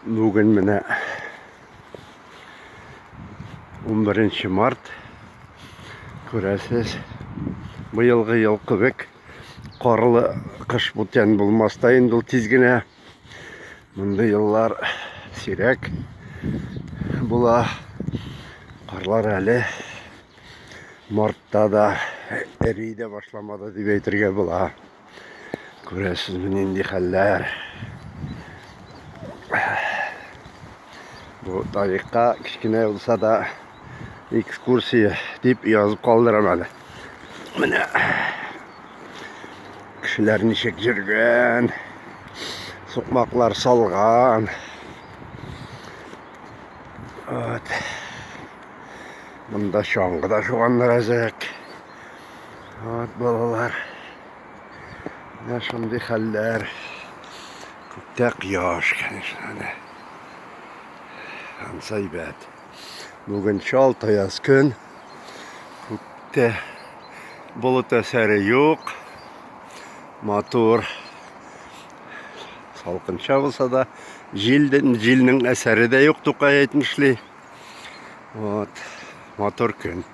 Bugün mine 11 Mart. Көрәсіз, бұйылғы елқы бек қарлы қыш бұтен болмастайын бұл тезгіне. Мұнды еллар сирек бұла қарлар әлі мартта да әрейде башламады деп әйтірге бұла. Көрәсіз міненде қаллар. Bu tarihqa kichkina olsa da ekskursiya deb yozib qoldiram hali. Mana kishilar nishak jirgan, so'qmoqlar solgan. Evet. Bunda sho'ng'ida sho'g'anlar azak. Evet bolalar. Mana shunday hallar. Ko'kda quyosh kanishadi. Saybat. Bugün şalta yaz gün. Kökte bulut eseri yok. Motor salkınça olsa da jilnin eseri de yok, tukay etmişli. Evet, motor gün.